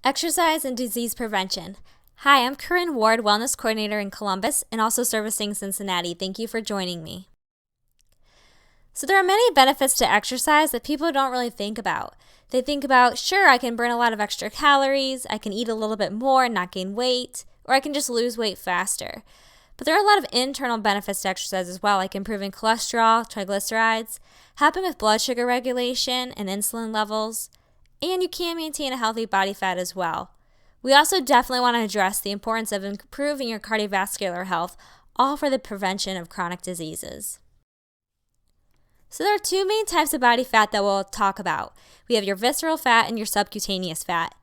Exercise and disease prevention. Hi, I'm Corinne Ward, Wellness Coordinator in Columbus and also servicing Cincinnati. Thank you for joining me. So there are many benefits to exercise that people don't really think about. They think about, sure, I can burn a lot of extra calories, I can eat a little bit more and not gain weight, or I can just lose weight faster. But there are a lot of internal benefits to exercise as well, like improving cholesterol, triglycerides, helping with blood sugar regulation and insulin levels, and you can maintain a healthy body fat as well. We also definitely want to address the importance of improving your cardiovascular health, all for the prevention of chronic diseases. So there are two main types of body fat that we'll talk about. We have your visceral fat and your subcutaneous fat.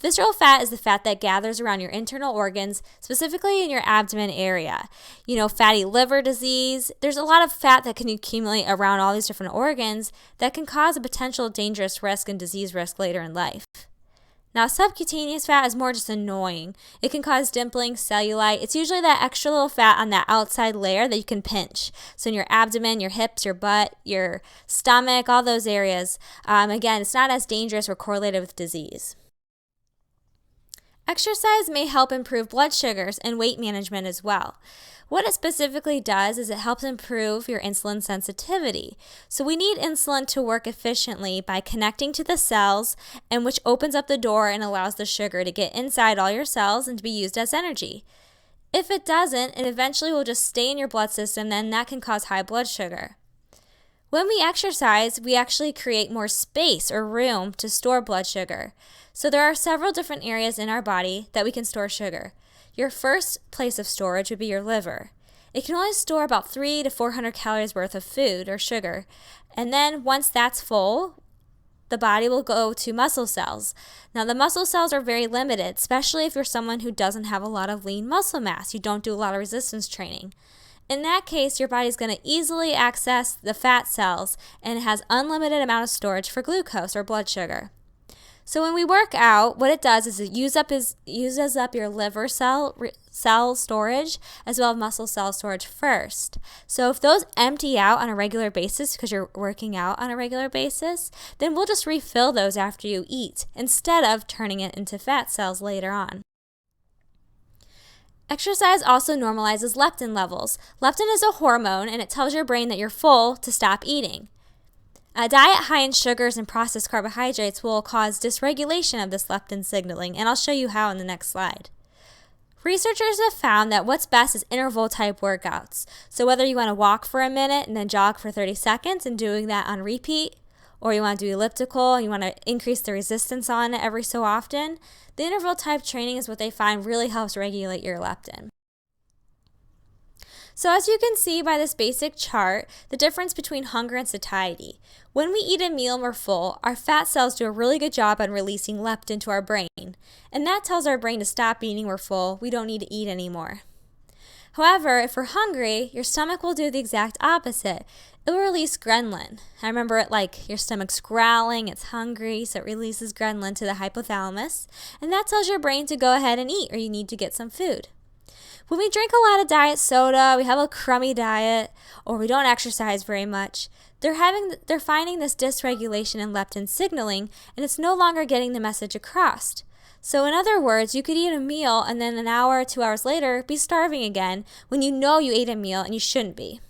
Visceral fat is the fat that gathers around your internal organs, specifically in your abdomen area. Fatty liver disease. There's a lot of fat that can accumulate around all these different organs that can cause a potential dangerous risk and disease risk later in life. Now, subcutaneous fat is more just annoying. It can cause dimpling, cellulite. It's usually that extra little fat on that outside layer that you can pinch. So in your abdomen, your hips, your butt, your stomach, all those areas. Again, it's not as dangerous or correlated with disease. Exercise may help improve blood sugars and weight management as well. What it specifically does is it helps improve your insulin sensitivity. So we need insulin to work efficiently by connecting to the cells, and which opens up the door and allows the sugar to get inside all your cells and to be used as energy. If it doesn't, it eventually will just stay in your blood system, then that can cause high blood sugar. When we exercise, we actually create more space or room to store blood sugar. So there are several different areas in our body that we can store sugar. Your first place of storage would be your liver. It can only store about 300 to 400 calories worth of food or sugar. And then once that's full, the body will go to muscle cells. Now the muscle cells are very limited, especially if you're someone who doesn't have a lot of lean muscle mass. You don't do a lot of resistance training. In that case, your body's going to easily access the fat cells and it has unlimited amount of storage for glucose or blood sugar. So when we work out, what it does is it uses up your liver cell storage as well as muscle cell storage first. So if those empty out on a regular basis because you're working out on a regular basis, then we'll just refill those after you eat instead of turning it into fat cells later on. Exercise also normalizes leptin levels. Leptin is a hormone and it tells your brain that you're full to stop eating. A diet high in sugars and processed carbohydrates will cause dysregulation of this leptin signaling, and I'll show you how in the next slide. Researchers have found that what's best is interval type workouts. So whether you want to walk for a minute and then jog for 30 seconds and doing that on repeat, or you want to do elliptical and you want to increase the resistance on it every so often, the interval type training is what they find really helps regulate your leptin. So as you can see by this basic chart, the difference between hunger and satiety. When we eat a meal and we're full, our fat cells do a really good job on releasing leptin to our brain. And that tells our brain to stop eating, we're full, we don't need to eat anymore. However, if we're hungry, your stomach will do the exact opposite. It will release ghrelin. I remember it like your stomach's growling, it's hungry, so it releases ghrelin to the hypothalamus. And that tells your brain to go ahead and eat or you need to get some food. When we drink a lot of diet soda, we have a crummy diet, or we don't exercise very much, they're finding this dysregulation in leptin signaling, and it's no longer getting the message across. So in other words, you could eat a meal and then an hour or 2 hours later be starving again when you know you ate a meal and you shouldn't be.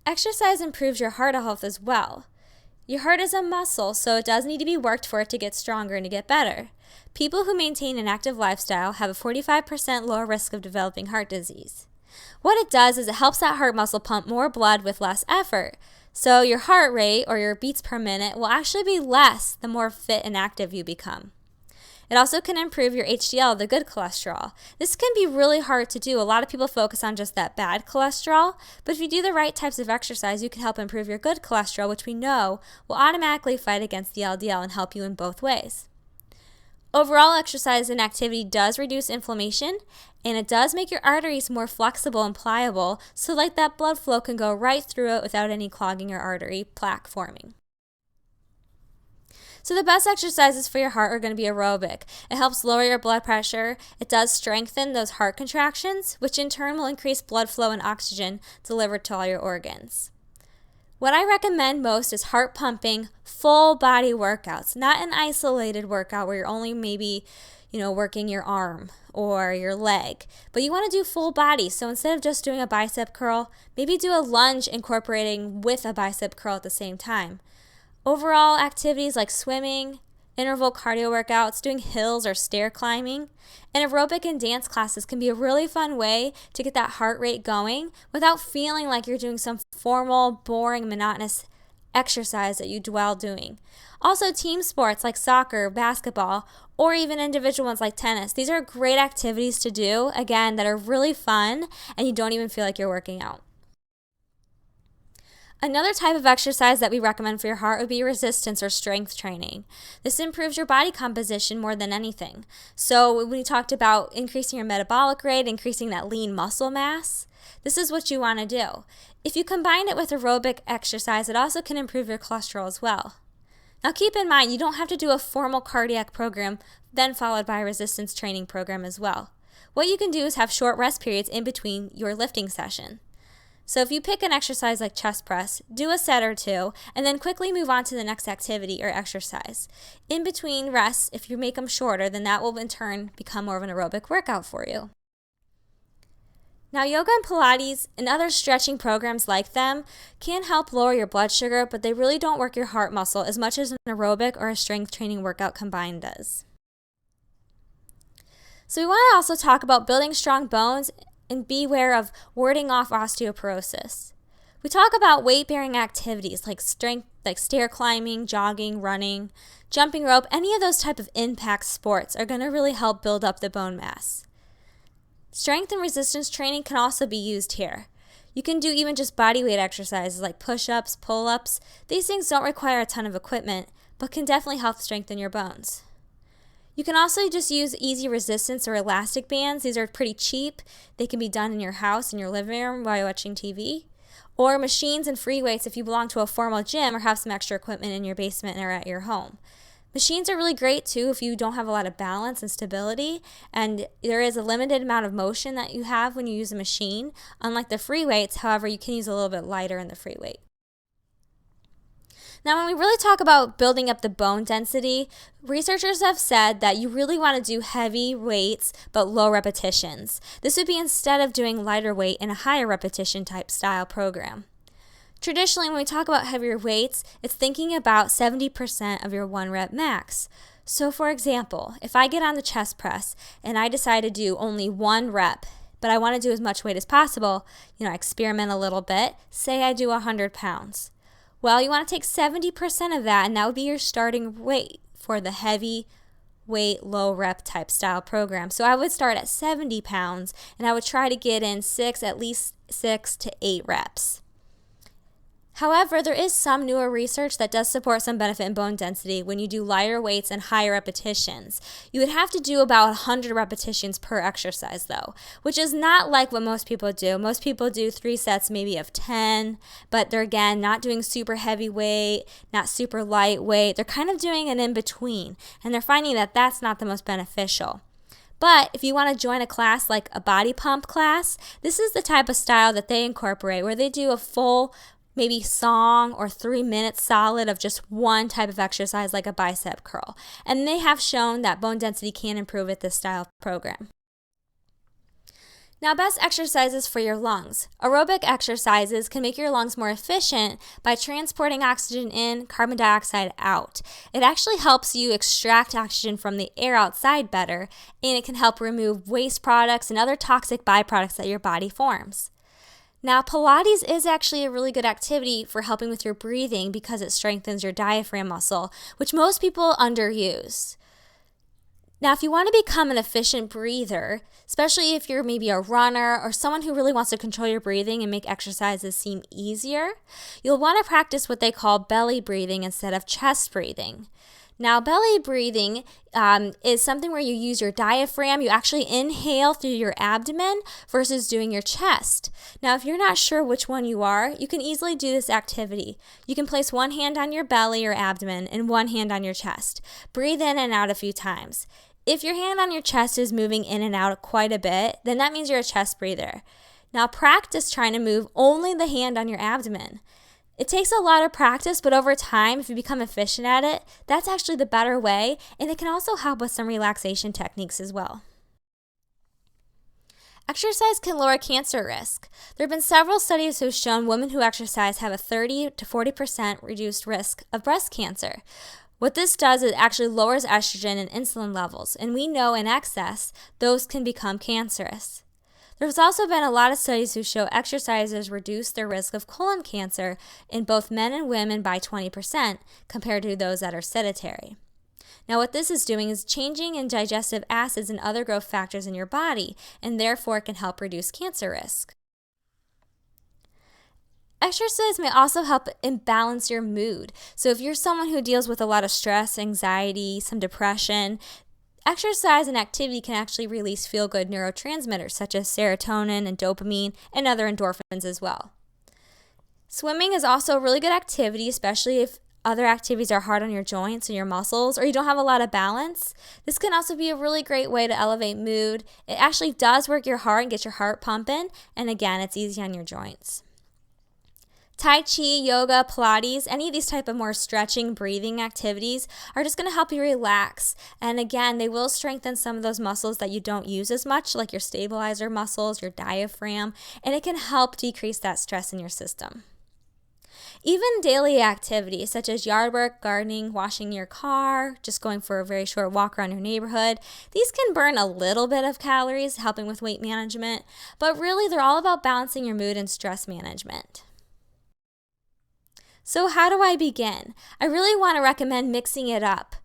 Exercise improves your heart health as well. Your heart is a muscle, so it does need to be worked for it to get stronger and to get better. People who maintain an active lifestyle have a 45% lower risk of developing heart disease. What it does is it helps that heart muscle pump more blood with less effort. So your heart rate or your beats per minute will actually be less the more fit and active you become. It also can improve your HDL, the good cholesterol. This can be really hard to do. A lot of people focus on just that bad cholesterol, but if you do the right types of exercise, you can help improve your good cholesterol, which we know will automatically fight against the LDL and help you in both ways. Overall, exercise and activity does reduce inflammation, and it does make your arteries more flexible and pliable, so like that blood flow can go right through it without any clogging or artery plaque forming. So the best exercises for your heart are going to be aerobic. It helps lower your blood pressure. It does strengthen those heart contractions, which in turn will increase blood flow and oxygen delivered to all your organs. What I recommend most is heart pumping, full body workouts, not an isolated workout where you're only maybe, working your arm or your leg, but you want to do full body. So instead of just doing a bicep curl, maybe do a lunge incorporating with a bicep curl at the same time. Overall activities like swimming, interval cardio workouts, doing hills or stair climbing, and aerobic and dance classes can be a really fun way to get that heart rate going without feeling like you're doing some formal, boring, monotonous exercise that you dwell doing. Also, team sports like soccer, basketball, or even individual ones like tennis. These are great activities to do, again, that are really fun and you don't even feel like you're working out. Another type of exercise that we recommend for your heart would be resistance or strength training. This improves your body composition more than anything. So when we talked about increasing your metabolic rate, increasing that lean muscle mass, this is what you want to do. If you combine it with aerobic exercise, it also can improve your cholesterol as well. Now keep in mind, you don't have to do a formal cardiac program, then followed by a resistance training program as well. What you can do is have short rest periods in between your lifting session. So if you pick an exercise like chest press, do a set or two, and then quickly move on to the next activity or exercise. In between rests, if you make them shorter, then that will in turn become more of an aerobic workout for you. Now, yoga and Pilates and other stretching programs like them can help lower your blood sugar, but they really don't work your heart muscle as much as an aerobic or a strength training workout combined does. So we want to also talk about building strong bones and beware of warding off osteoporosis. We talk about weight-bearing activities like stair climbing, jogging, running, jumping rope. Any of those type of impact sports are going to really help build up the bone mass. Strength and resistance training can also be used here. You can do even just body weight exercises like push-ups, pull-ups. These things don't require a ton of equipment, but can definitely help strengthen your bones. You can also just use easy resistance or elastic bands. These are pretty cheap. They can be done in your house, in your living room while you're watching TV. Or machines and free weights if you belong to a formal gym or have some extra equipment in your basement or at your home. Machines are really great too if you don't have a lot of balance and stability, and there is a limited amount of motion that you have when you use a machine. Unlike the free weights, however, you can use a little bit lighter in the free weight. Now, when we really talk about building up the bone density, researchers have said that you really want to do heavy weights but low repetitions. This would be instead of doing lighter weight in a higher repetition type style program. Traditionally, when we talk about heavier weights, it's thinking about 70% of your 1 rep max. So for example, if I get on the chest press and I decide to do only 1 rep, but I want to do as much weight as possible, experiment a little bit, say I do 100 pounds. Well, you want to take 70% of that, and that would be your starting weight for the heavy weight, low rep type style program. So I would start at 70 pounds, and I would try to get in at least 6 to 8 reps. However, there is some newer research that does support some benefit in bone density when you do lighter weights and higher repetitions. You would have to do about 100 repetitions per exercise though, which is not like what most people do. Most people do 3 sets maybe of 10, but they're again not doing super heavy weight, not super lightweight. They're kind of doing an in-between, and they're finding that that's not the most beneficial. But if you want to join a class like a body pump class, this is the type of style that they incorporate where they do a full maybe song or 3 minutes solid of just one type of exercise like a bicep curl. And they have shown that bone density can improve with this style of program. Now, best exercises for your lungs. Aerobic exercises can make your lungs more efficient by transporting oxygen in, carbon dioxide out. It actually helps you extract oxygen from the air outside better, and it can help remove waste products and other toxic byproducts that your body forms. Now, Pilates is actually a really good activity for helping with your breathing because it strengthens your diaphragm muscle, which most people underuse. Now, if you want to become an efficient breather, especially if you're maybe a runner or someone who really wants to control your breathing and make exercises seem easier, you'll want to practice what they call belly breathing instead of chest breathing. Now, belly breathing is something where you use your diaphragm. You actually inhale through your abdomen versus doing your chest. Now, if you're not sure which one you are, you can easily do this activity. You can place one hand on your belly or abdomen and one hand on your chest. Breathe in and out a few times. If your hand on your chest is moving in and out quite a bit, then that means you're a chest breather. Now, practice trying to move only the hand on your abdomen. It takes a lot of practice, but over time, if you become efficient at it, that's actually the better way, and it can also help with some relaxation techniques as well. Exercise can lower cancer risk. There have been several studies who have shown women who exercise have a 30 to 40% reduced risk of breast cancer. What this does is it actually lowers estrogen and insulin levels, and we know in excess, those can become cancerous. There's also been a lot of studies who show exercisers reduce their risk of colon cancer in both men and women by 20% compared to those that are sedentary. Now, what this is doing is changing in digestive acids and other growth factors in your body, and therefore can help reduce cancer risk. Exercise may also help balance your mood. So if you're someone who deals with a lot of stress, anxiety, some depression, exercise and activity can actually release feel-good neurotransmitters such as serotonin and dopamine and other endorphins as well. Swimming is also a really good activity, especially if other activities are hard on your joints and your muscles, or you don't have a lot of balance. This can also be a really great way to elevate mood. It actually does work your heart and get your heart pumping, and again, it's easy on your joints. Tai Chi, yoga, Pilates, any of these type of more stretching, breathing activities are just going to help you relax. And again, they will strengthen some of those muscles that you don't use as much, like your stabilizer muscles, your diaphragm, and it can help decrease that stress in your system. Even daily activities such as yard work, gardening, washing your car, just going for a very short walk around your neighborhood, these can burn a little bit of calories, helping with weight management, but really they're all about balancing your mood and stress management. So how do I begin? I really want to recommend mixing it up.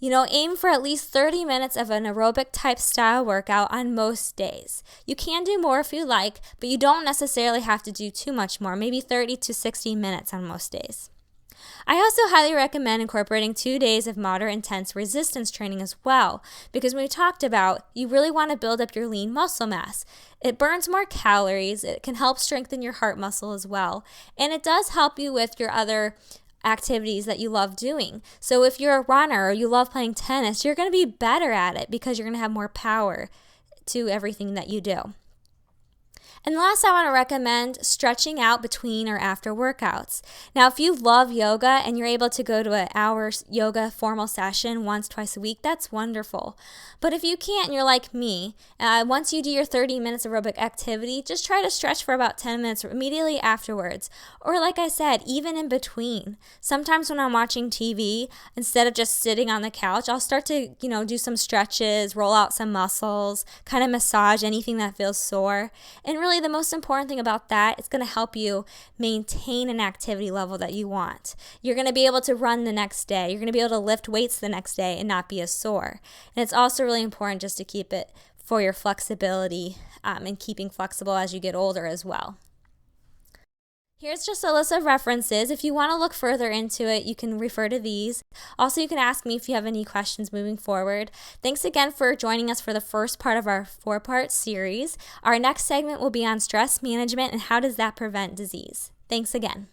Aim for at least 30 minutes of an aerobic type style workout on most days. You can do more if you like, but you don't necessarily have to do too much more, maybe 30 to 60 minutes on most days. I also highly recommend incorporating 2 days of moderate intense resistance training as well, because when we talked about, you really want to build up your lean muscle mass. It burns more calories, it can help strengthen your heart muscle as well, and it does help you with your other activities that you love doing. So if you're a runner or you love playing tennis, you're going to be better at it because you're going to have more power to everything that you do. And last, I want to recommend stretching out between or after workouts. Now, if you love yoga and you're able to go to an hour yoga formal session once, twice a week, that's wonderful. But if you can't and you're like me, once you do your 30 minutes aerobic activity, just try to stretch for about 10 minutes immediately afterwards. Or like I said, even in between. Sometimes when I'm watching TV, instead of just sitting on the couch, I'll start to, do some stretches, roll out some muscles, kind of massage anything that feels sore. And really the most important thing about that, it's going to help you maintain an activity level that you want. You're going to be able to run the next day. You're going to be able to lift weights the next day and not be as sore. And it's also really important just to keep it for your flexibility and keeping flexible as you get older as well. Here's just a list of references. If you want to look further into it, you can refer to these. Also, you can ask me if you have any questions moving forward. Thanks again for joining us for the first part of our 4-part series. Our next segment will be on stress management and how does that prevent disease. Thanks again.